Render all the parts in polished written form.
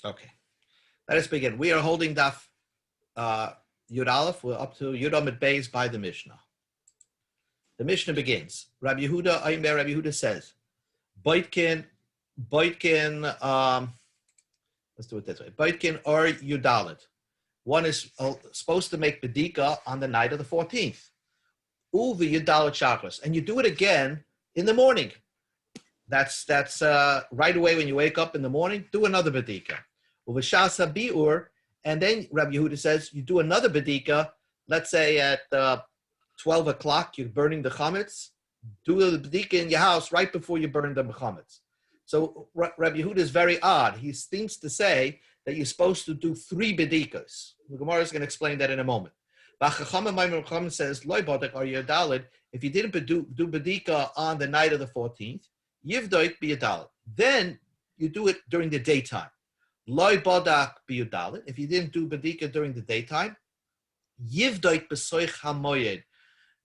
Okay, let us begin. We are holding Daf Yud Aleph. We're up to Yud Amid Beis by the Mishnah. The Mishnah begins. Rabbi Yehuda says, Boitkin, let's do it this way. Boitkin or Yudalit. One is supposed to make Bedika on the night of the 14th. Uvi Yudalit Chakras. And you do it again in the morning. That's right away when you wake up in the morning, do another Bedika. Uvashasa Bi'ur, and then Rabbi Yehuda says you do another Bedika, let's say at 12 o'clock, you're burning the chametz, do the Bedika in your house right before you burn the chametz. So Rabbi Yehuda is very odd. He seems to say that you're supposed to do 3 Bedikas. The Gemara is going to explain that in a moment. Chacham says, Loi Bodek or Yodalid, if you didn't do Bedika on the night of the 14th, Yivdoik biyadalit. Then you do it during the daytime. Loi Bodak biyadalit. If you didn't do Bedika during the daytime, Yivdoik b'soich hamoyed.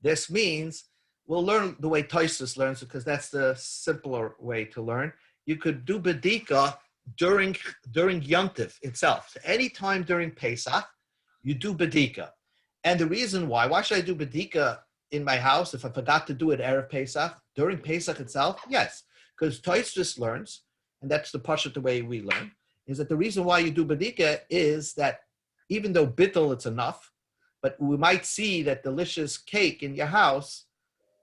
This means, we'll learn the way Tosfos learns because that's the simpler way to learn. You could do Bedika during Yom Tov itself. So any time during Pesach, you do Bedika. And the reason why should I do Bedika in my house if I forgot to do it Erev Pesach? During Pesach itself? Yes. Because Tosfos learns, and that's the Pashat the way we learn, is that the reason why you do Bedika is that even though bittul it's enough, but we might see that delicious cake in your house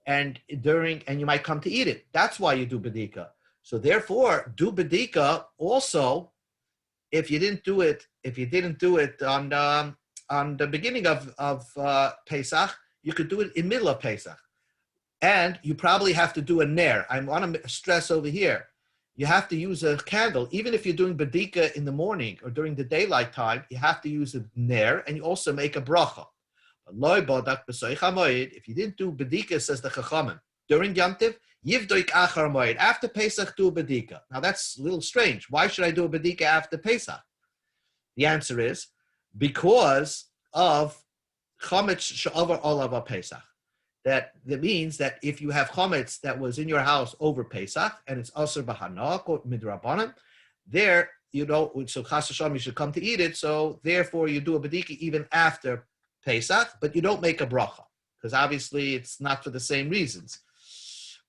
and you might come to eat it. That's why you do Bedika. So therefore, do Bedika also if you didn't do it on the beginning of Pesach, you could do it in middle of Pesach. And you probably have to do a ner. I want to stress over here. You have to use a candle. Even if you're doing Bedika in the morning or during the daylight time, you have to use a ner, and you also make a bracha. If you didn't do Bedika, says the Chachamim, during Yom Tov, Yivdoik achar moed. After Pesach, do a Bedika. Now that's a little strange. Why should I do a Bedika after Pesach? The answer is because of Chametz she'over olav Pesach. That means that if you have chametz that was in your house over Pesach and it's aser b'hanok or midrabanan, there so chas v'shalom you should come to eat it. So therefore you do a bedika even after Pesach, but you don't make a bracha because obviously it's not for the same reasons.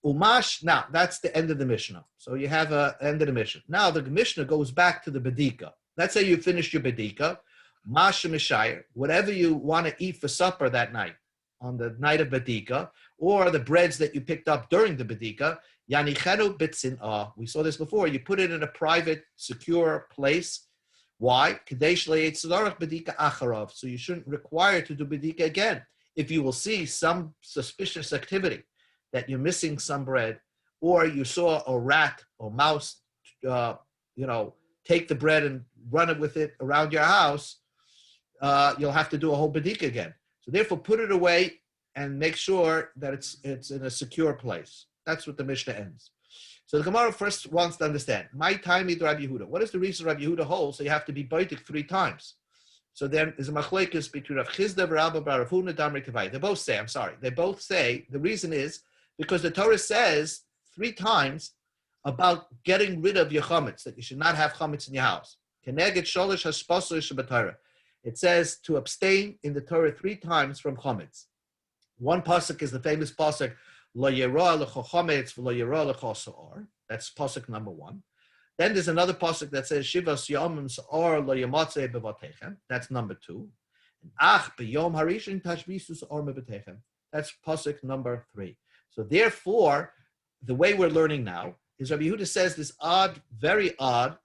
Umash. Now that's the end of the Mishnah. So you have an end of the Mishnah. Now the Mishnah goes back to the bedika. Let's say you finished your bedika, mash mishayir, whatever you want to eat for supper that night, on the night of Bedika, or the breads that you picked up during the Bedika, Yanichenu Bitzin'ah. We saw this before. You put it in a private, secure place. Why? Kadesh le'etzlarach Bedika acharav. So you shouldn't require to do Bedika again. If you will see some suspicious activity, that you're missing some bread, or you saw a rat or mouse, take the bread and run it with it around your house, you'll have to do a whole Bedika again. So therefore, put it away and make sure that it's in a secure place. That's what the Mishnah ends. So the Gemara first wants to understand, my time is Rabbi Yehuda. What is the reason Rabbi Yehuda holds? So you have to be baitik 3 times. So then there's a machlekes between Rav Chizda, Rabba, Rav Huna, Damri, Kavai. They both say, the reason is because the Torah says 3 times about getting rid of your chametz, that you should not have chametz in your house. Keneged sholish haspaso shabbatayra. It says to abstain in the Torah 3 times from chametz. One pasuk is the famous pasuk, Lo yera lecho chametz v'lo yera lecho sa'or. That's pasuk number 1. Then there's another pasuk that says, Shivas yomim sa'or lo yamatzeh bevatechem. That's number 2. And ach b'yom harishin tashbisu sa'or mebatechem. That's pasuk number 3. So therefore, the way we're learning now is Rabbi Yehuda says this odd, very odd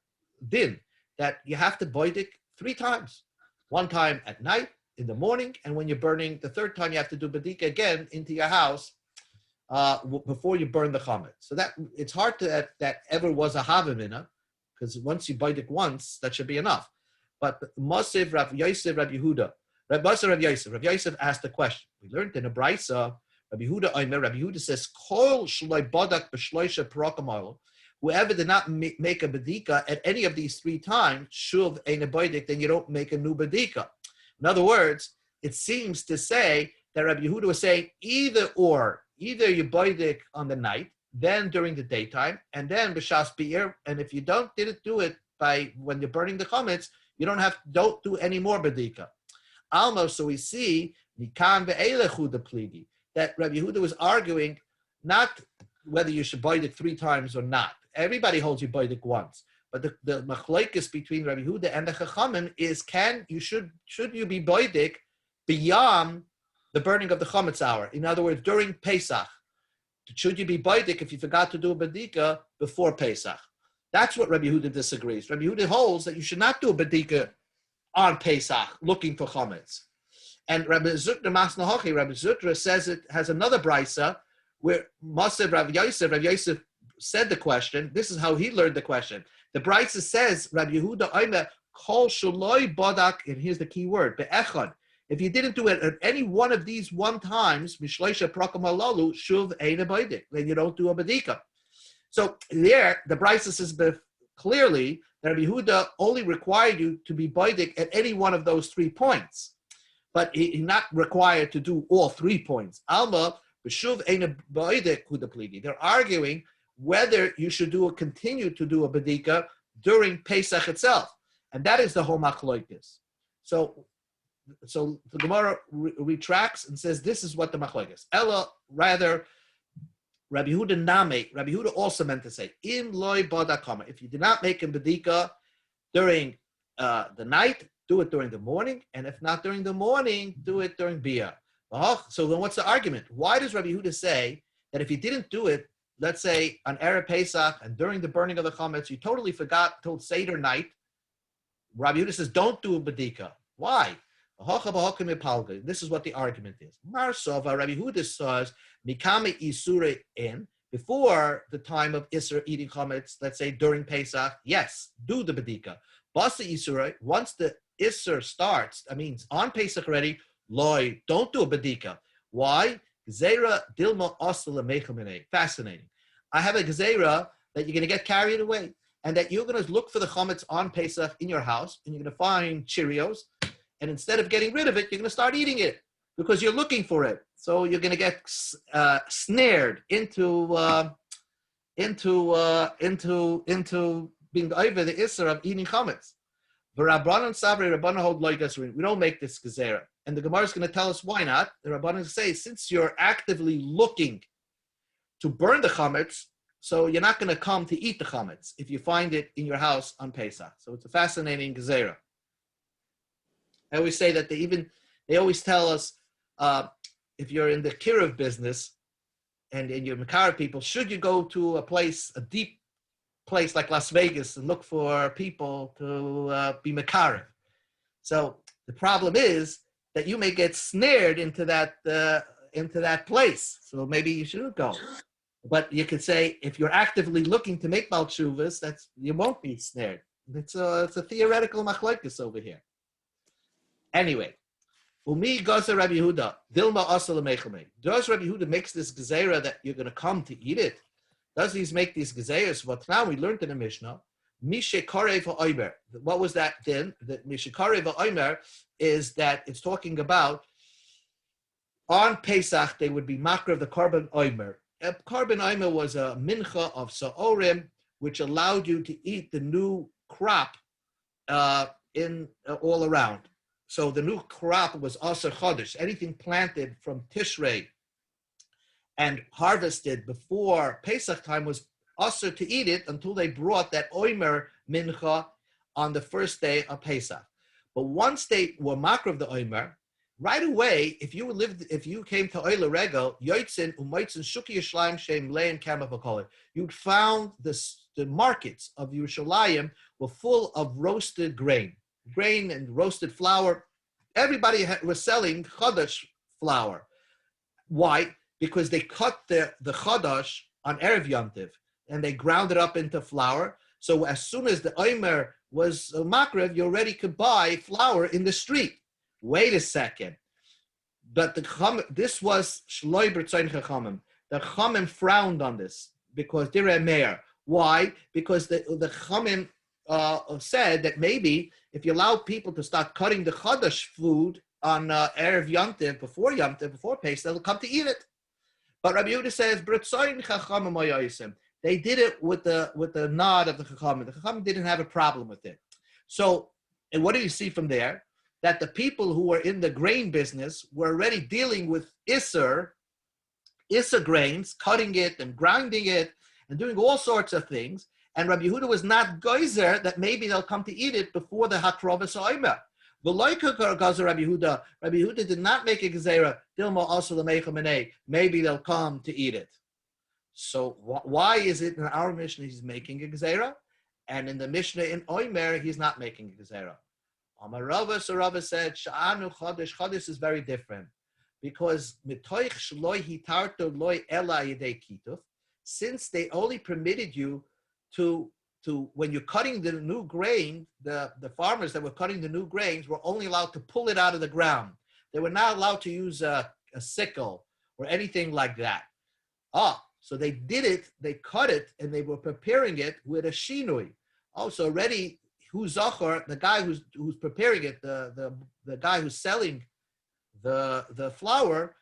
din that you have to boidik 3 times. 1 time at night, in the morning, and when you're burning, the 3rd time you have to do Bedika again into your house before you burn the chametz. So that it's hard that ever was a havamina, because once you Baidik once, that should be enough. But Masiv Rav Yosef Rav Yehuda, Rav Yosef asked the question. We learned in a brisa, Rabbi Yehuda says, Kol shloi badak b'shloisha parakamalo. Whoever did not make a bedika at any of these 3 times, shuv ein a baidik, then you don't make a new bedika. In other words, it seems to say that Rabbi Yehuda was saying either you baidik on the night, then during the daytime, and then b'shas bi'ir. And if you didn't do it by when you're burning the chametz, you don't do any more bedika. Almost, so we see mikan ve'elechu the pligi that Rabbi Yehuda was arguing not whether you should boidik 3 times or not. Everybody holds you boidik once, but the machlokes between Rabbi Yehuda and the Chachamim is should you be boidik beyond the burning of the chametz hour? In other words, during Pesach, should you be boidik if you forgot to do a bedika before Pesach? That's what Rabbi Yehuda disagrees. Rabbi Yehuda holds that you should not do a bedika on Pesach looking for chametz. And Rabbi Zutra says it has another brisa where Masev Rabbi Yosef said the question. This is how he learned the question. The brisa says, Rabbi Yehuda Omer kol shaloi bodak, and here's the key word, be'echad. If you didn't do it at any one of these 1 times, mishloisha prakam halalu shuv eina boidik, then you don't do a bedika. So there, the brisa says clearly that Rabbi Yehuda only required you to be boidik at any one of those 3 points, but he's not required to do all 3 points. Alma b'shuv eina boidik huda pligi. They're arguing whether you should continue to do a bedika during Pesach itself, and that is the whole machlokes. So the Gemara retracts and says this is what the machlokes. Ella, rather, Rabbi Yehuda name. Rabbi Yehuda also meant to say in loy badakama. If you did not make a bedika during the night, do it during the morning, and if not during the morning, do it during bia. So then, what's the argument? Why does Rabbi Yehuda say that if you didn't do it, let's say on Erev Pesach and during the burning of the chametz, you totally forgot till Seder night? Rabbi Yehuda says don't do a bedika. Why? This is what the argument is. Marsova, Rabbi Yehuda says, Mikame Isure in, before the time of Isser eating chametz, let's say during Pesach, yes, do the bedika. Basa Isure, once the Isser starts, that means on Pesach already, loy, don't do a bedika. Why? Gzeira dilma osla mechamine. Fascinating. I have a gzeira that you're going to get carried away, and that you're going to look for the chametz on Pesach in your house, and you're going to find Cheerios. And instead of getting rid of it, you're going to start eating it because you're looking for it. So you're going to get snared into being over the isser of eating chametz. The Rabbanan Sabri, Rabbanan hold loigas. We don't make this gezerah, and the Gemara is going to tell us why not. The Rabbanan say since you're actively looking to burn the chametz, so you're not going to come to eat the chametz if you find it in your house on Pesach. So it's a fascinating gezerah. I always say that they always tell us if you're in the kiruv business and you're Makar people, should you go to a deep place like Las Vegas and look for people to be Makar? So the problem is that you may get snared into that place. So maybe you shouldn't go. But you could say if you're actively looking to make Balchuvas, you won't be snared. It's a theoretical machlokes over here. Anyway, Umi Gaza Rabbi Yehuda, Dilma Asala Mechame. Does Rabbi Yehuda makes this gezerah that you're going to come to eat it? Does he make these gezerahs? What now we learned in the Mishnah, Mishe Karev Oimer. What was that then? The Mishe Karev Oimer is that it's talking about on Pesach they would be makar of the Karban Oimer. Karban Oimer was a mincha of Sa'orim, which allowed you to eat the new crop all around. So the new crop was Aser Chodesh. Anything planted from Tishrei and harvested before Pesach time was Aser to eat it until they brought that Oimer Mincha on the first day of Pesach. But once they were makar of the Oimer, right away, if you came to Oila Regel, Yoitzin Umoitzin Shuki Yishlayim Shem Lein Kama V'Koler, you'd found the markets of Yerushalayim were full of roasted grain and roasted flour. Everybody was selling Chodesh flour. Why? Because they cut the Chodesh on Erev Yom Tov and they ground it up into flour. So as soon as the Omer was Makrev, you already could buy flour in the street. Wait a second. But this was Shloi B'Tzayin Chachamim. The Chachamim frowned on this because they're Meir. Why? Because the Chachamim said that maybe if you allow people to start cutting the Chodesh food on Erev Yom Tov, before Pesach, they'll come to eat it. But Rabbi Yehuda says, "B'ritzoyin chachamim hayosim." They did it with the nod of the chachamim. The chachamim didn't have a problem with it. So, and what do you see from there? That the people who were in the grain business were already dealing with Isser grains, cutting it and grinding it and doing all sorts of things. And Rabbi Yehuda was not geyser that maybe they'll come to eat it before the Hakrovas Oimer. Rabbi Yehuda did not make a gezerah. Dilma also the maybe they'll come to eat it. So why is it in our Mishnah he's making a gezerah, and in the Mishnah in Oimer he's not making a gezerah? Amar Rava, so Rava said, Sha'anu Chodesh. Chodesh is very different because mitoich shloi hitarto loi ela yedei kituf, since they only permitted you to when you're cutting the new grain, the farmers that were cutting the new grains were only allowed to pull it out of the ground. They were not allowed to use a sickle or anything like that. So they did it, they cut it, and they were preparing it with a shinui. Also already, the guy who's preparing it, the guy who's selling the flour,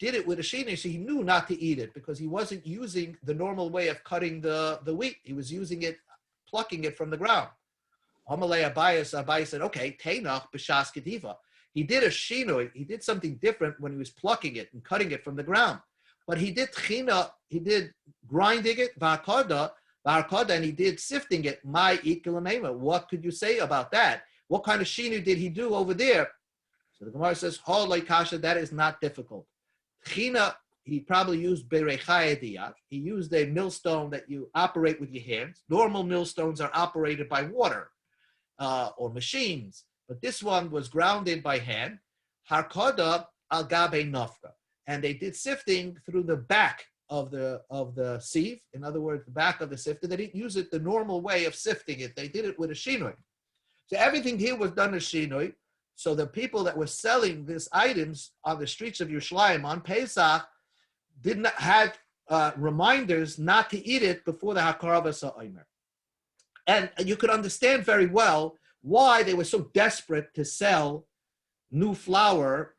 did it with a shinui, so he knew not to eat it because he wasn't using the normal way of cutting the wheat. He was using it, plucking it from the ground. Amalei Abai said, okay, Teinach b'shas kediva. He did a shinui, he did something different when he was plucking it and cutting it from the ground. But he did china, he did grinding it, v'harkoda, and he did sifting it, my ikilamema. What could you say about that? What kind of shinu did he do over there? So the Gemara says, kasha, that is not difficult. China, he probably used berechayediyat. He used a millstone that you operate with your hands. Normal millstones are operated by water or machines, but this one was grounded by hand. Harkoda al gabe nafka, and they did sifting through the back of the sieve. In other words, the back of the sifter. They didn't use it the normal way of sifting it. They did it with a shinoi. So everything here was done as shinoi. So the people that were selling these items on the streets of Yerushalayim on Pesach did not have reminders not to eat it before the Hakaravas Ha'omer. And you could understand very well why they were so desperate to sell new flour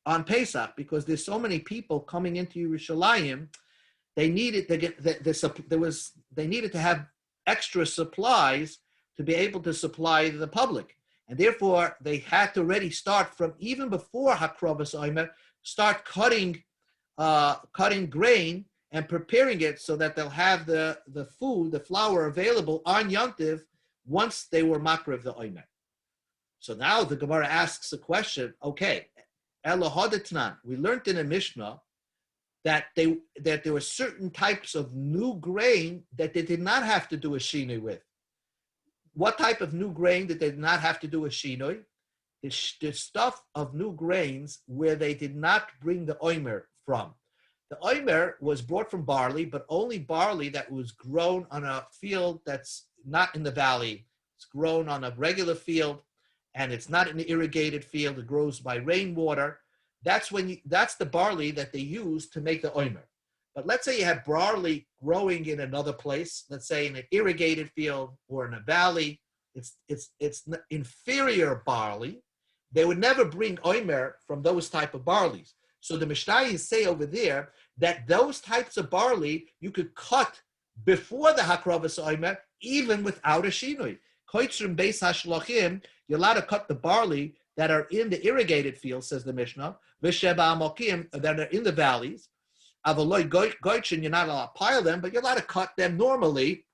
on Pesach, because there's so many people coming into Yerushalayim. They needed they needed to have extra supplies to be able to supply the public. And therefore, they had to already start from even before Hakrovas Oimer, start cutting grain and preparing it so that they'll have the food, the flour available on Yontiv once they were makriv the Oimer. So now the Gemara asks a question. Okay, Elohadetnan, we learned in a Mishnah that there were certain types of new grain that they did not have to do a shinui with. What type of new grain did they not have to do a shinoi? The stuff of new grains where they did not bring the oimer from. The oimer was brought from barley, but only barley that was grown on a field that's not in the valley. It's grown on a regular field, and it's not an irrigated field. It grows by rainwater. That's the barley that they use to make the oimer. But let's say you have barley growing in another place, let's say in an irrigated field or in a valley. It's inferior barley. They would never bring oimer from those type of barleys. So the Mishnayos say over there that those types of barley you could cut before the Hakrovas Oimer, even without a shinui. Koitzrim beis hashlachim, you're allowed to cut the barley that are in the irrigated fields, says the Mishnah, v'sheba amokim, that are in the valleys. Avaloi goichin, you're not allowed to pile them, but you're allowed to cut them normally.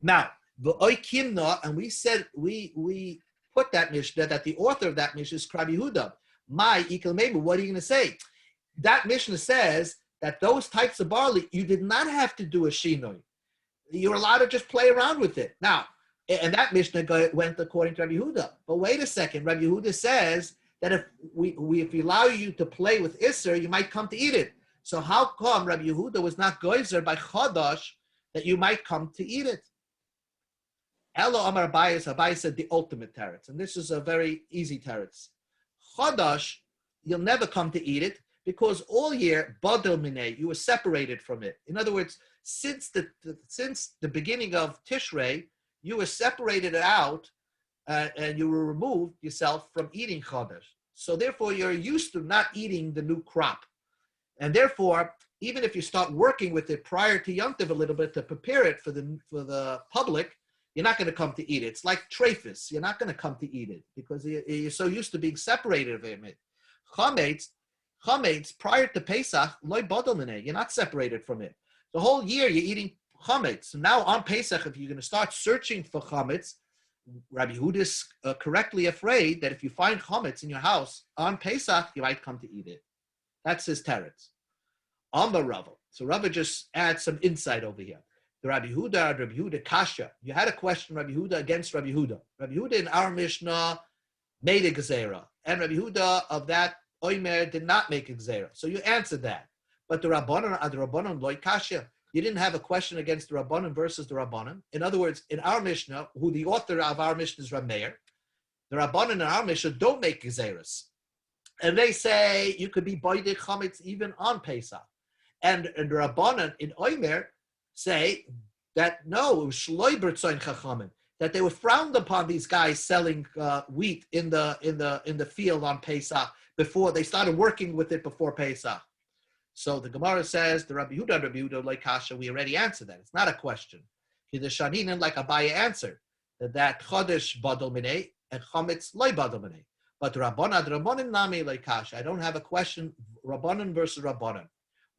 Now, v'oi kimna, and we said we put that Mishnah, that the author of that Mishnah is Rabbi Yehuda. My ikal meimu, what are you going to say? That Mishnah says that those types of barley, you did not have to do a shinoi. You're allowed to just play around with it. Now, and that Mishnah went according to Rabbi Yehuda. But wait a second, Rabbi Yehuda says that if we allow you to play with Isser, you might come to eat it. So how come Rabbi Yehuda was not goizer by Chodosh that you might come to eat it? Elo Amar Abai said the ultimate teretz, and this is a very easy teretz. Chodosh, you'll never come to eat it because all year, badil minei, you were separated from it. In other words, since the beginning of Tishrei, you were separated out and you were removed yourself from eating Chodosh. So therefore, you're used to not eating the new crop. And therefore, even if you start working with it prior to Yom Tov a little bit to prepare it for the public, you're not going to come to eat it. It's like treifus. You're not going to come to eat it because you're so used to being separated from it. Chametz prior to Pesach, loy bodol minei. You're not separated from it. The whole year you're eating chametz. So now on Pesach, if you're going to start searching for chametz, Rabbi Yehuda is correctly afraid that if you find chametz in your house on Pesach, you might come to eat it. That's his teretz. Amar Rava. So Rava just adds some insight over here. The Rabbi Yehuda kasha. You had a question, Rabbi Yehuda against Rabbi Yehuda. Rabbi Yehuda in our Mishnah made a gezerah, and Rabbi Yehuda of that Oimer did not make a gezerah. So you answered that. But the Rabbanon loy kasha. You didn't have a question against the Rabbanon versus the Rabbanon. In other words, in our Mishnah, who the author of our Mishnah is Rameir, the Rabbanon in our Mishnah don't make gezerahs. And they say you could be boidek chametz even on Pesach. And the Rabbanon in Oimer say that no, it was shloi b'rtzoin chachamim, that they were frowned upon these guys selling wheat in the field on Pesach before they started working with it before Pesach. So the Gemara says the Rabbi Yehuda like kasha. We already answered that. It's not a question. The Shaninin like Abaye answered that chodesh badol minei and chametz loy badol minei. But Rabbanon nami like kasha. I don't have a question. Rabbanon versus Rabbanon.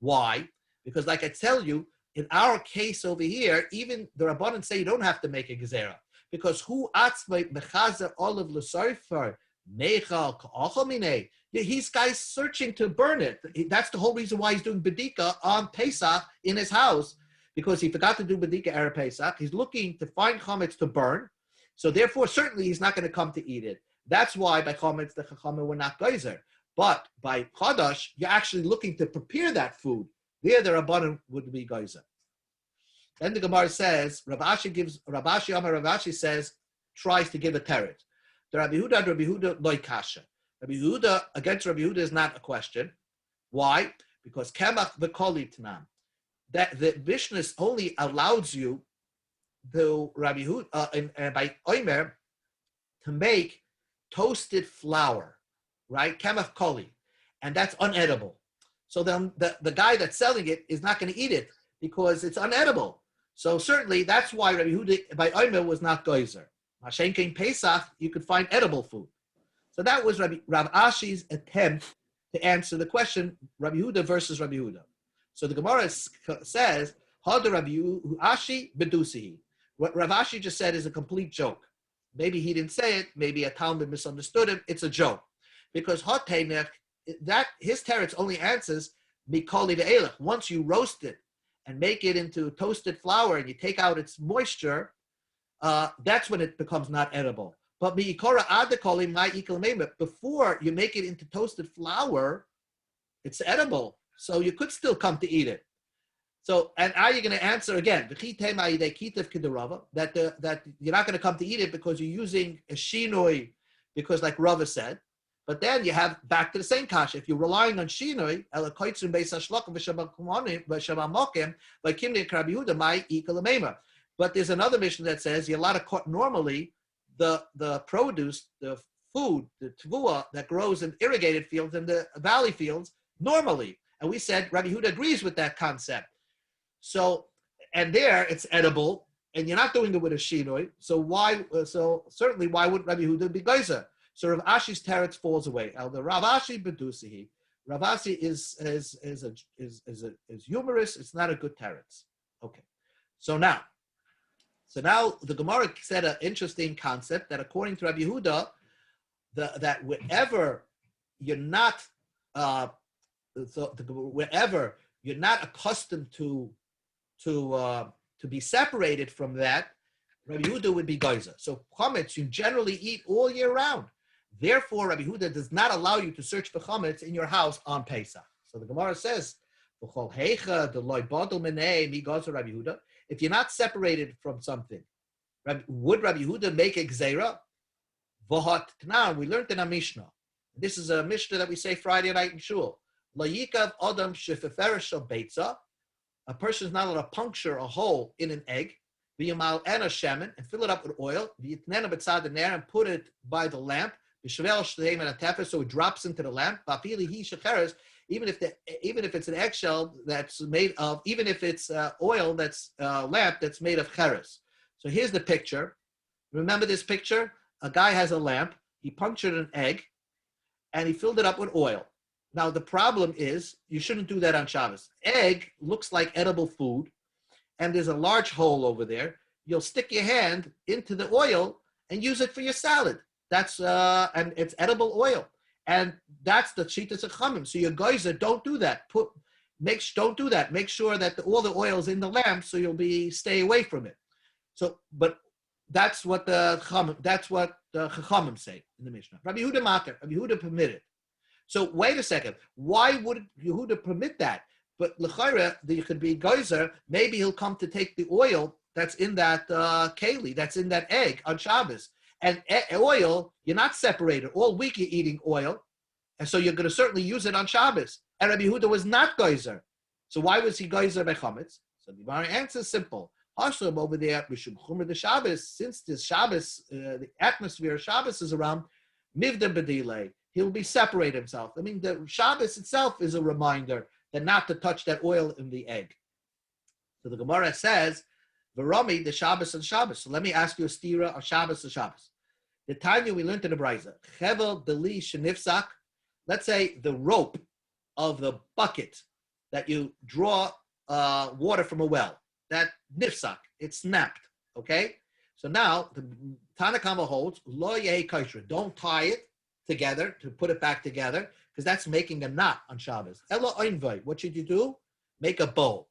Why? Because like I tell you, in our case over here, even the Rabbanon say you don't have to make a gezerah. Because who atzmei mechazer olav l'soifer mechal ka'achal minei. He's guys searching to burn it. That's the whole reason why he's doing bedika on Pesach in his house, because he forgot to do bedika erev Pesach. He's looking to find chametz to burn. So therefore, certainly he's not going to come to eat it. That's why by chametz the chachamim were not geyser. But by Chodesh, you're actually looking to prepare that food. There, the Rabbanon would be geyser. Then the Gemara says, Rav Ashi says, tries to give a teretz. The Rabbi Yehuda loy kasha. Rabbi Yehuda against Rabbi Yehuda is not a question. Why? Because kemach v'koli t'nam. That the Mishnah only allows you the Rabbi Yehuda and by Omer to make toasted flour. Right? Kemach koli. And that's unedible. So then the guy that's selling it is not going to eat it because it's unedible. So certainly that's why Rabbi Yehuda by Omer was not geyser. Hashem King Pesach, you could find edible food. So that was Rav Ashi's attempt to answer the question, Rabbi Yehuda versus Rabbi Yehuda. So the Gemara says, Hada Rabbi Ashi bedusihi. What Rav Ashi just said is a complete joke. Maybe he didn't say it, maybe a Talmud misunderstood him. It's a joke. Because that his teretz only answers mikoli ve'elech. Once you roast it and make it into toasted flour and you take out its moisture, that's when it becomes not edible. But before you make it into toasted flour, it's edible. So you could still come to eat it. So, and are you going to answer again? That you're not going to come to eat it because you're using a shinoi, because like Rava said. But then you have back to the same kasha. If you're relying on shinoi, but there's another mission that says you're allowed to normally the produce, the food, the tvua that grows in irrigated fields and the valley fields normally. And we said Rabbi Yehuda agrees with that concept. So, and there it's edible, and you're not doing it with a shinoi. So why? So certainly, why would Rabbi Yehuda be geyser? So Rav Ashi's teretz falls away. The Rav Ashi bedusihi. Rav Ashi is humorous. It's not a good teretz. Okay. So now the Gemara said an interesting concept that according to Rabbi Yehuda, that wherever you're not accustomed to be separated from that, Rabbi Yehuda would be geyser. So chametz you generally eat all year round. Therefore, Rabbi Yehuda does not allow you to search for chametz in your house on Pesach. So the Gemara says, if you're not separated from something, would Rabbi Yehuda make a gzeira? We learned in a Mishnah. This is a Mishnah that we say Friday night in shul. A person is not allowed to puncture a hole in an egg, and fill it up with oil, and put it by the lamp, so it drops into the lamp. even if it's an eggshell that's made of, even if it's oil that's lamp that's made of cheres. So here's the picture. Remember this picture? A guy has a lamp. He punctured an egg, and he filled it up with oil. Now the problem is you shouldn't do that on Shabbos. Egg looks like edible food, and there's a large hole over there. You'll stick your hand into the oil and use it for your salad. That's and it's edible oil, and that's the Shitas of Chamim. So your geyser, don't do that. Don't do that. Make sure that all the oil is in the lamp, so you'll stay away from it. So, but that's what the Chachamim say in the Mishnah. Rabbi Yehuda Mater, Rabbi Yehuda permitted. So wait a second. Why would Yehuda permit that? But l'chayra, there could be geyser. Maybe he'll come to take the oil that's in that keli, that's in that egg on Shabbos. And oil, you're not separated. All week you're eating oil, and so you're going to certainly use it on Shabbos. And Rabbi Yehuda was not geyser. So why was he geyser by chametz? So the answer is simple. Hashem over there, the Shabbos, since this Shabbos, the atmosphere of Shabbos is around, mivda bedilei, he'll be separated himself. I mean, the Shabbos itself is a reminder that not to touch that oil in the egg. So the Gemara says, Varami, the Shabbos and Shabbos. So let me ask you a stira of Shabbos and Shabbos. The time we learned in the Brisa, Chevel deli shenifsak, let's say the rope of the bucket that you draw water from a well, that nifsak, it snapped, okay? So now the Tanakama holds, lo yehi kosher, don't tie it together to put it back together, because that's making a knot on Shabbos. Elo oinvay, what should you do? Make a bow.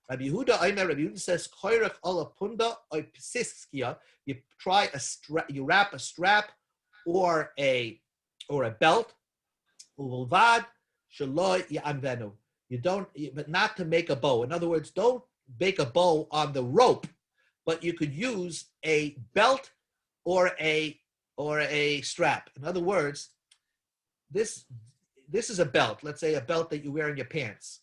Rabbi Yehuda says, koyrech ala punda oy pisiskia, you try you wrap a strap or a belt, uvolvad shelo yanvenu. You don't, but not to make a bow. In other words, don't make a bow on the rope, but you could use a belt or a strap. In other words, this is a belt. Let's say a belt that you wear in your pants.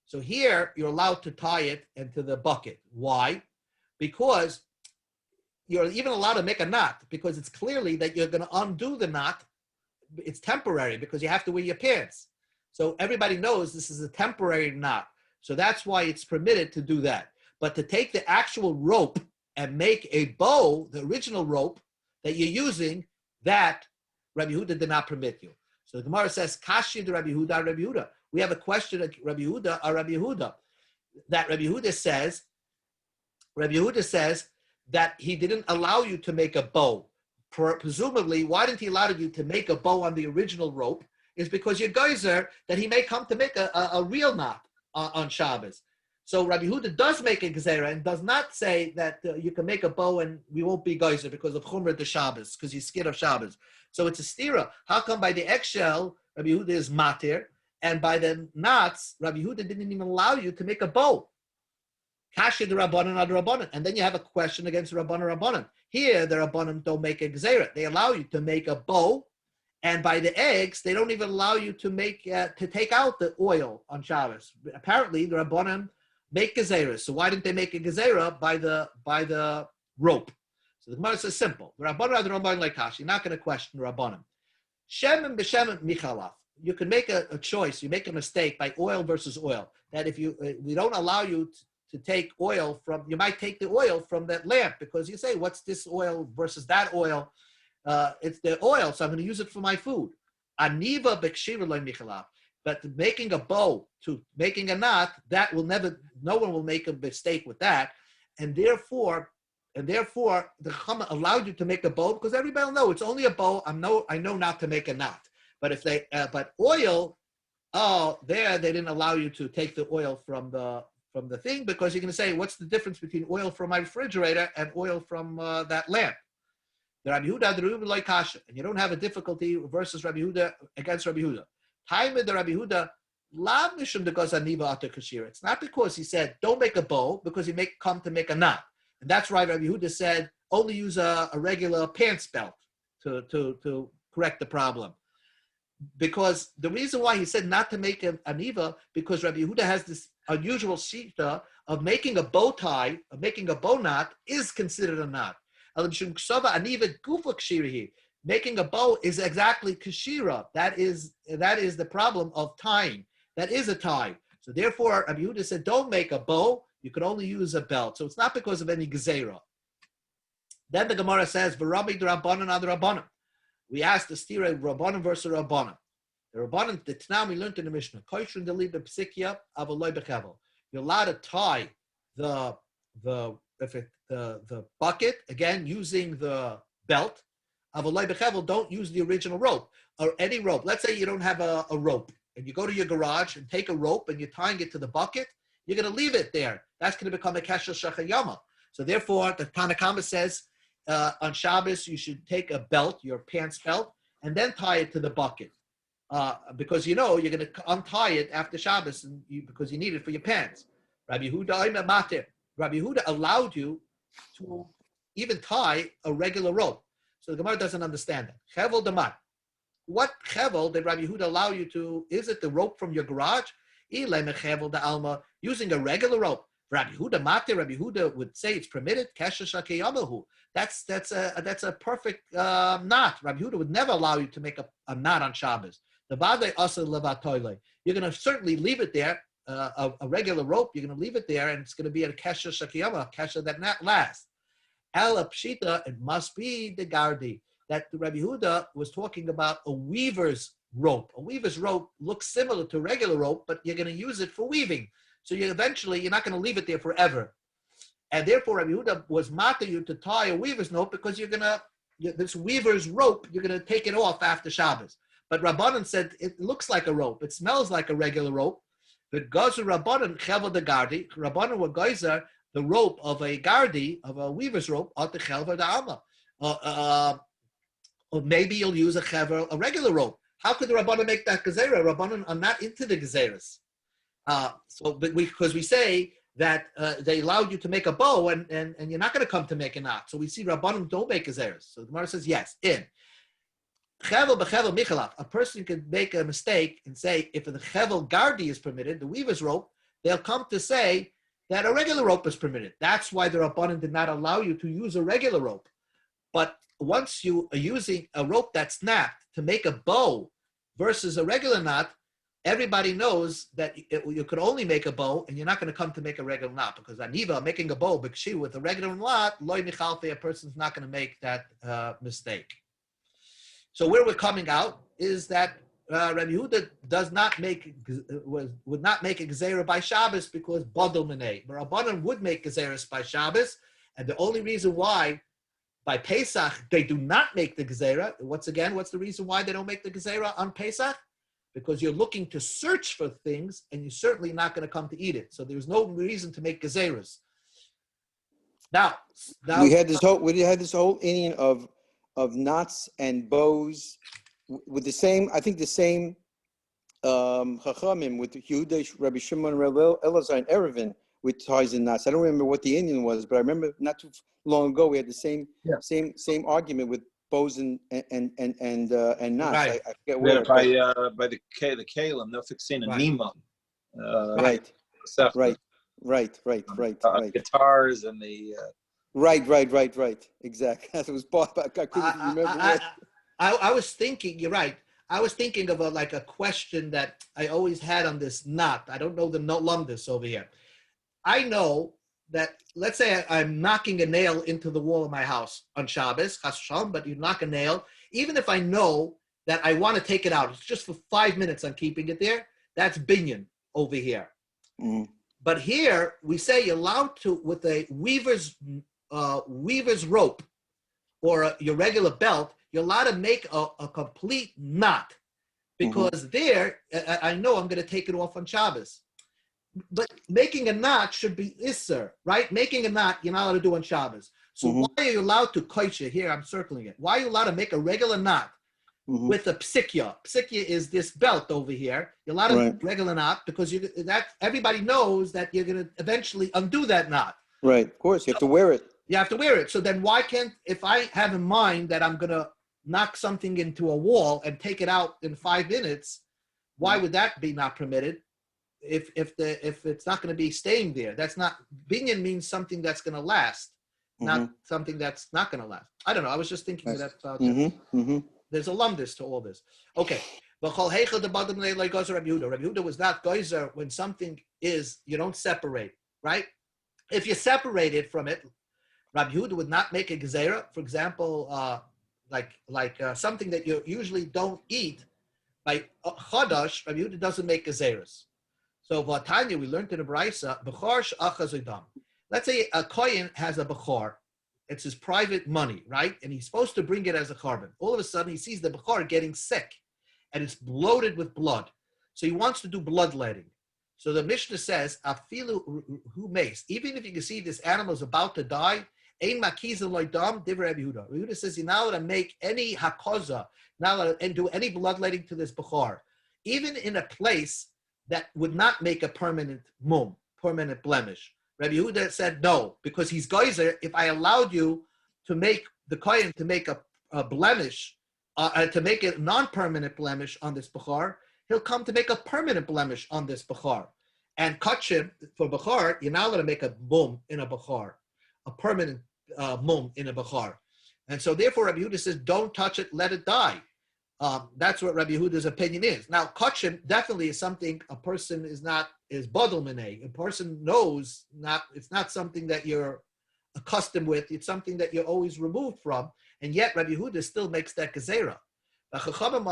So here you're allowed to tie it into the bucket. Why? Because you're even allowed to make a knot, because it's clearly that you're going to undo the knot. It's temporary because you have to wear your pants. So everybody knows this is a temporary knot. So that's why it's permitted to do that. But to take the actual rope and make a bow, the original rope that you're using, that Rabbi Yehuda did not permit you. So the Gemara says, Kashi to Rabbi Yehuda, Rabbi Yehuda. We have a question of Rabbi Yehuda or Rabbi Yehuda. That Rabbi Yehuda says that he didn't allow you to make a bow. Presumably, why didn't he allow you to make a bow on the original rope? Is because you're geyser that he may come to make a real knot on Shabbos. So Rabbi Yehuda does make a gezerah and does not say that you can make a bow and we won't be geyser because of chumrah de Shabbos, because he's scared of Shabbos. So it's a stira. How come by the eggshell, Rabbi Yehuda is matir, and by the knots, Rabbi Yehuda didn't even allow you to make a bow? Kasha the Rabbanan ad Rabbanan. And then you have a question against Rabbanan. Here, the Rabbanan don't make a gezerah. They allow you to make a bow, and by the eggs, they don't even allow you to make to take out the oil on Shabbos. Apparently, the Rabbanan make gezerah. So why didn't they make a gezerah by the rope? So the Gemara says simple. The Rabbanan ad Rabbanan like Kashi. You're not going to question the Rabbanan. Shemen b'shemen michalaf. You can make a choice. You make a mistake by oil versus oil. That if we don't allow you to take oil from, you might take the oil from that lamp because you say, what's this oil versus that oil? It's the oil, so I'm going to use it for my food. Aniva b'kshira lo michalaf. But making a bow to making a knot, that will never, no one will make a mistake with that. And therefore, the Chama allowed you to make a bow because everybody will know it's only a bow. I know not to make a knot. But if but oil, they didn't allow you to take the oil from the thing because you're going to say, what's the difference between oil from my refrigerator and oil from that lamp? The Rabbi Yehuda, the Reuben like Kasha, and you don't have a difficulty versus Rabbi Yehuda against Rabbi Yehuda. Time with the Rabbi Yehuda, lav mishum because aniva ata kashira. It's not because he said don't make a bow because he come to make a knot, and that's why Rabbi Yehuda said only use a regular pants belt to correct the problem. Because the reason why he said not to make an aniva, because Rabbi Yehuda has this unusual shita of making a bow tie, of making a bow knot, is considered a knot. Making a bow is exactly kashira. That is the problem of tying. that is a tie. So therefore, Rabbi Yehuda said, don't make a bow. You can only use a belt. So it's not because of any gezerah. Then the Gemara says, "V'rabbi d'Rabbanan ad Rabbanan." We asked the stira Rabbanan versus Rabbanan. The Rabbanan, the Tanam we learned in the Mishnah, Koishrin delib b'psikya avaloi b'chevel. You're allowed to tie the bucket again using the belt. Avaloi b'chevel. Don't use the original rope or any rope. Let's say you don't have a rope and you go to your garage and take a rope and you're tying it to the bucket. You're going to leave it there. That's going to become a kesher shachayama. So therefore, the Tanakama says on Shabbos you should take a belt, your pants belt, and then tie it to the bucket. Because you know you're going to untie it after Shabbos because you need it for your pants. Rabbi Yehuda allowed you to even tie a regular rope. So the Gemara doesn't understand that. Chevel damar. What chevel did Rabbi Yehuda allow you to? Is it the rope from your garage? Using a regular rope. Rabbi Yehuda would say it's permitted. That's a perfect knot. Rabbi Yehuda would never allow you to make a knot on Shabbos. You're going to certainly leave it there, a regular rope. You're going to leave it there, and it's going to be a kesher shakiyama, a kesher that not lasts. Ela pshita, it must be the gardi that Rabbi Yehuda was talking about a weaver's rope. A weaver's rope looks similar to a regular rope, but you're going to use it for weaving. So you're not going to leave it there forever. And therefore, Rabbi Yehuda was mata you to tie a weaver's rope because this weaver's rope, you're going to take it off after Shabbos. But Rabbanan said it looks like a rope. It smells like a regular rope. But Gazer Rabbanan chevel the gardi. Rabbanan were geyser the rope of a gardi, of a weaver's rope, at the chevel the alma. Or maybe you'll use a regular rope. How could the Rabbanan make that gezerah? Rabbanan are not into the gezeras. Because we say that they allowed you to make a bow and you're not going to come to make a knot. So we see Rabbanim don't make gezeras. So the Gemara says yes. Chevel b'chevel michalaf. A person could make a mistake and say if the chevel gardi is permitted, the weaver's rope, they'll come to say that a regular rope is permitted. That's why the Rabbanim did not allow you to use a regular rope. But once you are using a rope that's snapped to make a bow versus a regular knot, everybody knows that you could only make a bow, and you're not going to come to make a regular knot because aniva making a bow b'kshi with a regular knot, loy michalfe, a person's not going to make that mistake. So where we're coming out is that Rabbi Yehuda would not make a gezerah by Shabbos because badal minei. But Rabbanan would make gezeras by Shabbos, and the only reason why by Pesach they do not make the gezerah. What's the reason why they don't make the gezerah on Pesach? Because you're looking to search for things, and you're certainly not going to come to eat it. So there's no reason to make gezeras. Now we had this whole Indian of knots and bows with the same chachamim with Yehuda, Rabbi Shimon, Rabbi Elazar, and Erevin with ties and knots. I don't remember what the Indian was, but I remember not too long ago we had the same argument with bows and knots. Right. I forget where. By the Kalim, no fixing a Nima. Right. Guitars and the. Right. Exactly. That was bought back. I couldn't remember. I was thinking. You're right. I was thinking of a question that I always had on this knot. I don't know the lumdus over here. I know that, let's say I'm knocking a nail into the wall of my house on Shabbos, but you knock a nail, even if I know that I want to take it out, it's just for 5 minutes I'm keeping it there, that's binyan over here. Mm. But here, we say you're allowed to, with a weaver's rope or your regular belt, you're allowed to make a complete knot. Because there, I know I'm going to take it off on Shabbos. But making a knot should be isser, right? Making a knot, you're not allowed to do on Shabbos. So why are you allowed to koisha? Here, I'm circling it. Why are you allowed to make a regular knot with a psikya? Psikya is this belt over here. You're allowed to make a regular knot because everybody knows that you're going to eventually undo that knot. Right, of course. You have to wear it. You have to wear it. So then why can't, if I have in mind that I'm going to knock something into a wall and take it out in 5 minutes, why would that be not permitted? If it's not going to be staying there, that's not, binyan means something that's going to last, not something that's not going to last. I don't know. I was just thinking that. There's a lumdus to all this. Okay. V'chol heichel debadam le'loi gozer Rabbi Yehuda. Rabbi Yehuda was not gozer when something is, you don't separate, right? If you separate it from it, Rabbi Yehuda would not make a gezerah. For example, like something that you usually don't eat by Chodosh, Rabbi Yehuda doesn't make gezerahs. So Vatanya, we learned in the Brisa, Bechor she'achaz odam. Let's say a kohen has a bechor. It's his private money, right? And he's supposed to bring it as a carbon. All of a sudden, he sees the bechor getting sick, and it's bloated with blood. So he wants to do bloodletting. So the Mishnah says, "Afilu hu meis." Even if you can see this animal is about to die, ein makiz loydam divrei Rabbi Yehuda. Rabbi Yehuda says you're not allowed to make any hakoza, not allowed to do any bloodletting to this bechor, even in a place that would not make a permanent permanent blemish. Rabbi Yehuda said no, because he's geyser. If I allowed you to make the kohen to make a blemish, to make a non-permanent blemish on this bechor, he'll come to make a permanent blemish on this bechor. And kachim for bechor, you're not allowed to make a mum in a bechor, a permanent mum in a bechor. And so therefore Rabbi Yehuda says, don't touch it, let it die. That's what Rabbi Yehuda's opinion is. Now, kachim definitely is something a person is badal minei. A person knows it's not something that you're accustomed with. It's something that you're always removed from. And yet Rabbi Yehuda still makes that gezerah. Chachamim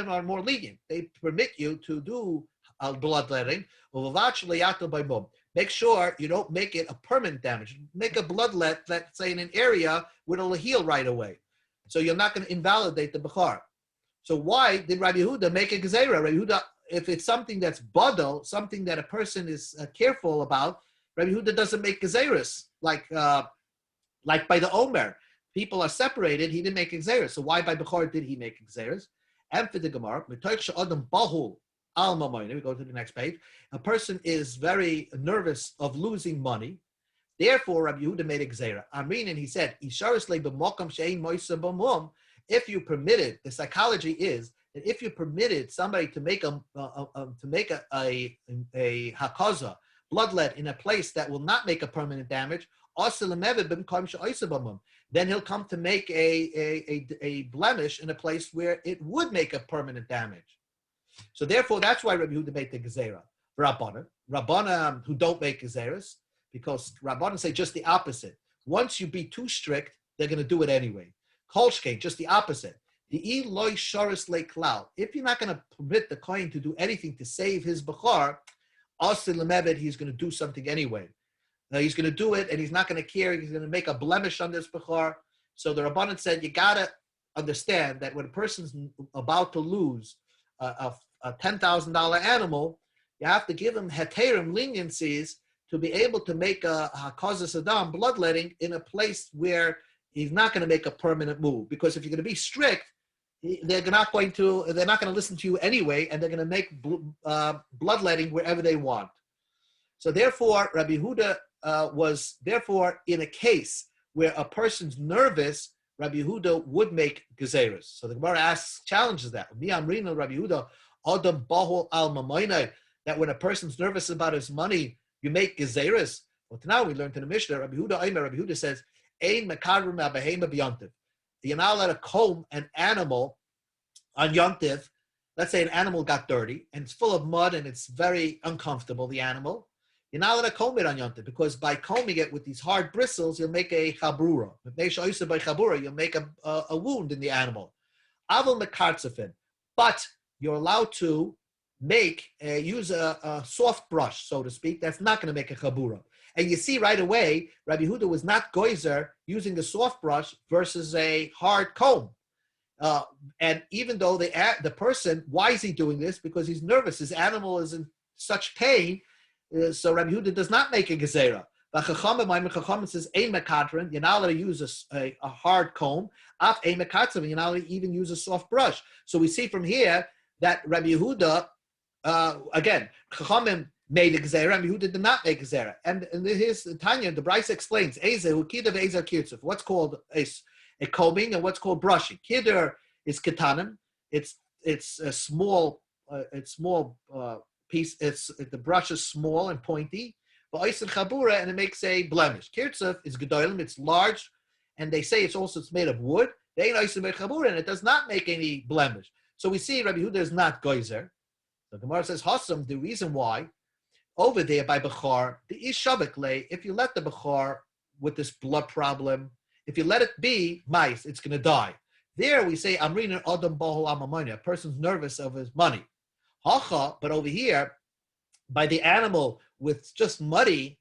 are more lenient. They permit you to do bloodletting. Make sure you don't make it a permanent damage. Make a bloodlet, let's say in an area where it'll heal right away. So you're not going to invalidate the bechor. So why did Rabbi Yehuda make a gezerah? Rabbi Yehuda, if it's something that's badal, something that a person is careful about, Rabbi Yehuda doesn't make gezerahs like by the Omer. People are separated. He didn't make gezerahs. So why by bechor did he make gezerahs? And for the Gemara, we go to the next page. A person is very nervous of losing money. Therefore, Rabbi Yehuda made a gezerah. Amrin, and he said, if you permitted, the psychology is that if you permitted somebody to make a hakaza, bloodlet in a place that will not make a permanent damage, then he'll come to make a blemish in a place where it would make a permanent damage. So therefore, that's why Rabbi Yehuda made the gezerah. Rabbanan who don't make gezerahs, because Rabbanan say just the opposite. Once you be too strict, they're going to do it anyway. Kolshkein, just the opposite. If you're not going to permit the kohen to do anything to save his bechor, he's going to do something anyway. He's going to do it, and he's not going to care. He's going to make a blemish on this bechor. So the Rabbanan said, you got to understand that when a person's about to lose a $10,000 animal, you have to give him heterim, leniencies, to be able to make a hakazas adam, bloodletting, in a place where he's not going to make a permanent move. Because if you're going to be strict, they're not going to listen to you anyway, and they're going to make bloodletting wherever they want. So therefore, Rabbi Yehuda was therefore in a case where a person's nervous, Rabbi Yehuda would make gezerahs. So the Gemara challenges that. Mi amrina Rabbi Yehuda adam bahol al mamoinai, that when a person's nervous about his money, you make gezerahs. Well, now we learned in the Mishnah, Rabbi Yehuda says, ein mekadrim abahema b'yontiv. You're not allowed to comb an animal on yontiv. Let's say an animal got dirty and it's full of mud and it's very uncomfortable, the animal. You're not allowed to comb it on yontiv, because by combing it with these hard bristles, you'll make a chabrura. You'll make a wound in the animal. Avol mekartzafin. But you're allowed to use a soft brush, so to speak. That's not going to make a chabura. And you see right away, Rabbi Yehuda was not goizer using a soft brush versus a hard comb. And even though the person, why is he doing this? Because he's nervous. His animal is in such pain. So Rabbi Yehuda does not make a gezerah. The Chachamim says, ein mekadrin, you're not allowed to use a hard comb. Af ein mekatzav, you're not allowed to even use a soft brush. So we see from here that Rabbi Yehuda, again, Chachamim made a gezerah, Rabbi Yehuda did not make a gezerah. And here's Tanya, the Brisa explains, what's called a combing and what's called brushing. Kidder is ketanim, it's a small piece. The brush is small and pointy, but ois and chabura, and it makes a blemish. Kirtzuf is gedolim, it's large, and they say it's made of wood. They ois and chabura, and it does not make any blemish. So we see Rabbi Yehuda is not Geyser. The Gemara says, Hassam, the reason why, over there by Bechar, the Ishavik lay, if you let the Bechar with this blood problem, if you let it be mice, it's going to die. There we say, Amrina Adam Bohu Amamonia, a person's nervous of his money. Hacha, but over here, by the animal with just muddy,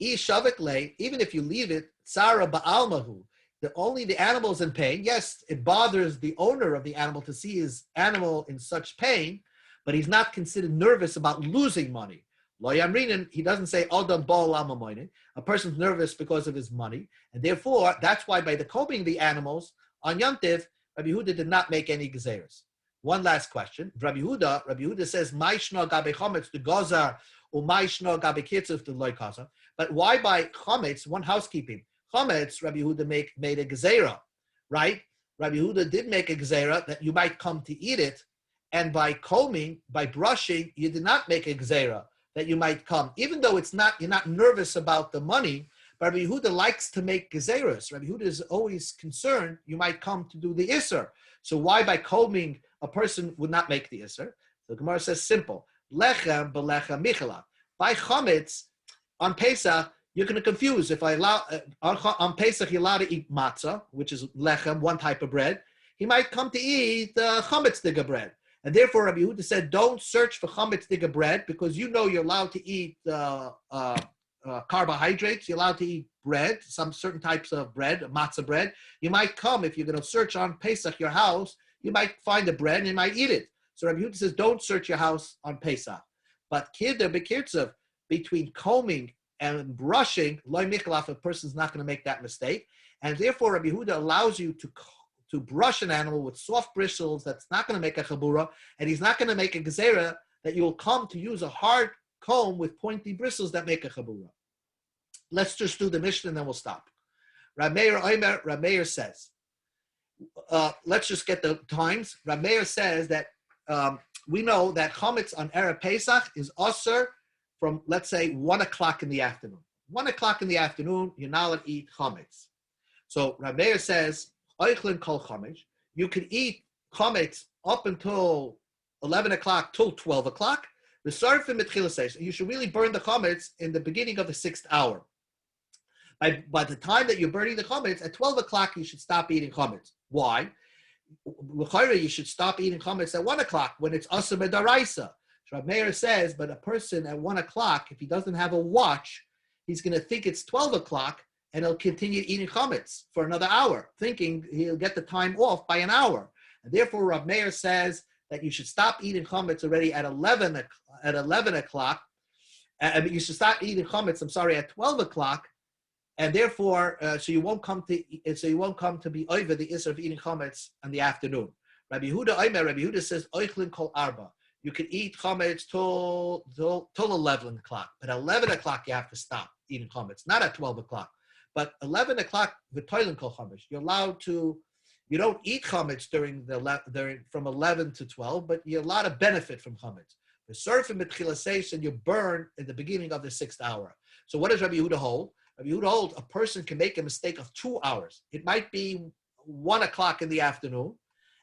Ishavik lay, even if you leave it, Tsara Ba'almahu, the animal is in pain. Yes, it bothers the owner of the animal to see his animal in such pain, but he's not considered nervous about losing money. Lo Yamrinin, he doesn't say Adam Baal Amamoinin. A person's nervous because of his money, and therefore that's why by the combing the animals on Yom Tiv, Rabbi Yehuda did not make any gezeres. One last question. Rabbi Yehuda says Ma'ishna Gabe Chometz to Gozar or Ma'ishna Gabe Kitzuf to Loy Kasa. But why by Chometz? One housekeeping. Chometz, Rabbi Yehuda made a gezerah, right? Rabbi Yehuda did make a gezerah that you might come to eat it, and by combing, by brushing, you did not make a gezerah that you might come, even though you're not nervous about the money. But Rabbi Yehuda likes to make gezeras. Rabbi Yehuda is always concerned you might come to do the isser. So why by combing a person would not make the isser? The Gemara says simple: lechem belechem michala. By chametz on Pesach, you're going to confuse. If I allow on Pesach, you're allowed to eat matzah, which is lechem, one type of bread. He might come to eat chametz digga bread. And therefore, Rabbi Yehuda said, don't search for chametz digga bread because you know you're allowed to eat carbohydrates. You're allowed to eat bread, some certain types of bread, matzah bread. You might come, if you're going to search on Pesach, your house, you might find the bread and you might eat it. So Rabbi Yehuda says, don't search your house on Pesach. But kidder bekirtzav, between combing and brushing, loy michalaf, a person's not going to make that mistake. And therefore, Rabbi Yehuda allows you to brush an animal with soft bristles that's not going to make a chabura, and he's not going to make a gezerah that you'll come to use a hard comb with pointy bristles that make a chabura. Let's just do the Mishnah and then we'll stop. Rab Meir says, let's just get the times. Rab Meir says that we know that chametz on Erev Pesach is osir from, let's say, 1 o'clock in the afternoon. 1 o'clock in the afternoon, you're not allowed to eat chametz. So Rab Meir says, Oichlin kol chametz, you can eat chametz up until 11 o'clock till 12 o'clock. The sarfim mitchilas, you should really burn the chametz in the beginning of the 6th hour. By the time that you're burning the chametz, at 12 o'clock, you should stop eating chametz. Why? You should stop eating chametz at 1 o'clock when it's asa medaraisa. Rab Meir says, but a person at 1 o'clock, if he doesn't have a watch, he's going to think it's 12 o'clock and he'll continue eating chametz for another hour, thinking he'll get the time off by an hour. And therefore, Rab Meir says that you should stop eating chametz already at 11 o'clock. You should stop eating chametz, at 12 o'clock. And therefore, so you won't come to be over the issue of eating chametz in the afternoon. Rabbi Yehuda says, oichlin kol arba. You can eat chametz till 11 o'clock. But at 11 o'clock, you have to stop eating chametz, not at 12 o'clock. But 11 o'clock, v'toilin kol chametz. You're allowed to, you don't eat chametz from 11 to 12, but you're allowed to benefit from chametz. The surfing mitchilas and you burn in the beginning of the 6th hour. So what does Rabbi Yehuda hold? Rabbi Yehuda holds a person can make a mistake of 2 hours. It might be 1 o'clock in the afternoon,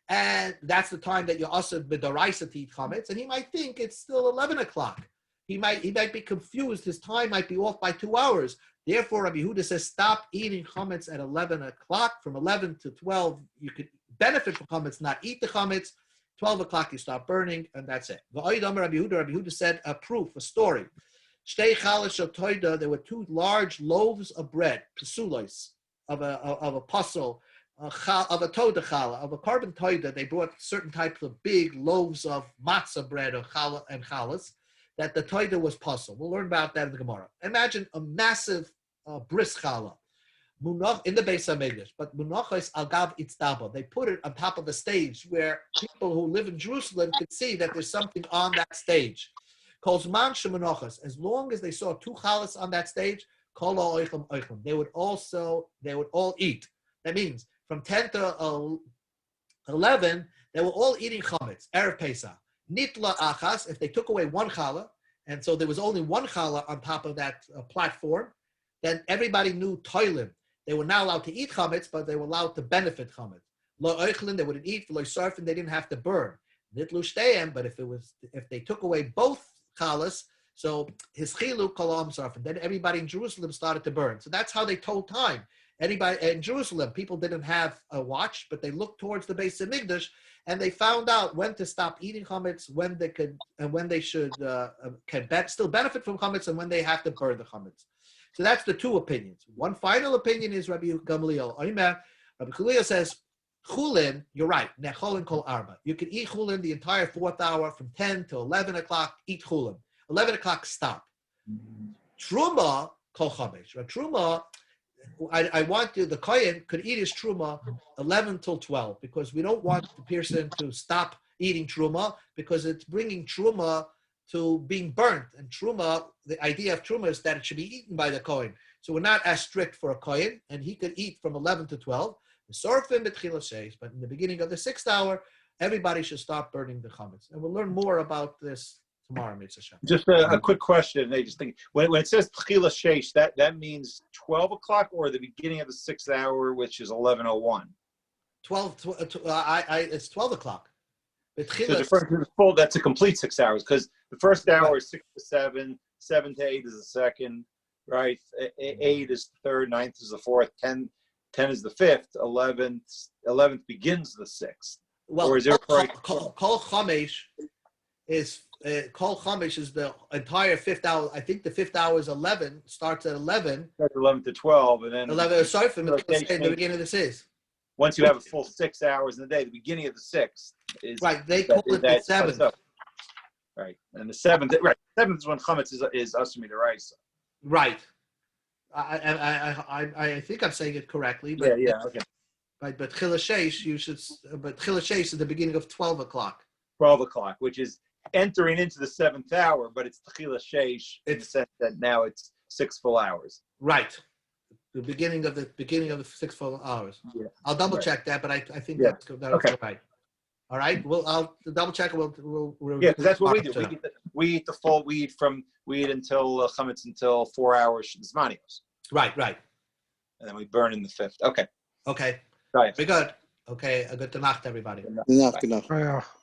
and that's the time that you're also b'daraisa to eat chametz, and he might think it's still 11 o'clock. He might be confused. His time might be off by 2 hours. Therefore, Rabbi Yehuda says, stop eating chametz at 11 o'clock. From 11 to 12, you could benefit from chametz, not eat the chametz. 12 o'clock, you stop burning, and that's it. Rabbi Yehuda said a proof, a story. There were 2 large loaves of bread, pesulos, of a puzzle, of a toda challah, of a carbon toida. They brought certain types of big loaves of matzah bread or challah and challahs, that the toida was puzzle. We'll learn about that in the Gemara. Imagine a massive bris challah in the Beis HaMikdash, but munachos al gav itzdaba. They put it on top of a stage where people who live in Jerusalem could see that there's something on that stage. As long as they saw 2 challahs on that stage, they would all eat. That means from 10 to 11, they were all eating chametz, Erev Pesach. Nitla achas, if they took away 1 challah, and so there was only 1 challah on top of that platform, then everybody knew toilim. They were not allowed to eat chametz, but they were allowed to benefit chametz. Lo oichlin, they wouldn't eat. Lo sarfin, they didn't have to burn. Nitlu shteim, but if they took away both chalas, so his chilu kolam sarfin, then everybody in Jerusalem started to burn. So that's how they told time. Anybody in Jerusalem, people didn't have a watch, but they looked towards the Beis Hamikdash, and they found out when to stop eating chametz, when they could, and when they should still benefit from chametz, and when they have to burn the chametz. So that's the two opinions. One final opinion is Rabbi Gamliel. Rabbi Gamliel says, chulin, you're right, necholin kol arba. You can eat chulin the entire fourth hour from 10 to 11 o'clock, eat chulin. 11 o'clock, stop. Truma kol chamesh. Truma, I want the kohen could eat his truma 11 till 12 because we don't want the person to stop eating truma because it's bringing truma to being burnt. And truma, the idea of truma is that it should be eaten by the kohen. So we're not as strict for a kohen, and he could eat from 11 to 12. But in the beginning of the 6th hour, everybody should stop burning the chametz. And we'll learn more about this tomorrow, Mitzvah. Just a quick question. They just think when it says Tchila Sheish, that means 12 o'clock or the beginning of the 6th hour, which is 11:01. It's 12 o'clock. So that's a complete 6 hours because the first hour is 6 to 7, 7 to 8 is the second, right? 8 is the third, 9th is the fourth, 10 is the fifth, 11th begins the 6th. Well, or is it Kol Chamesh is Kol Chamesh is the entire 5th hour. I think the 5th hour is 11. Starts at 11. Starts 11 to 12, and then 11. Sorry for the beginning of the 6th. Once you have a full 6 hours in the day, the beginning of the 6th is right. They call it the 7th. Right, and the 7th. Right, 7th is when chametz is asumi deraisa. Right. I think I'm saying it correctly. But yeah, okay. Right, but Chila Sheish, but Chila Sheish is the beginning of 12 o'clock. 12 o'clock, which is entering into the 7th hour, but it's Chila Sheish in the sense that now it's 6 full hours. Right. The beginning of the 6 full hours. Yeah. I'll double check that, but I think that's okay. Right. All right. I'll double check. We'll because that's what we do. We eat the full. We eat until chametz until 4 hours zmanios. Right. And then we burn in the 5th. Okay. Okay. Right. Very good. Okay. A good night, everybody. Good enough.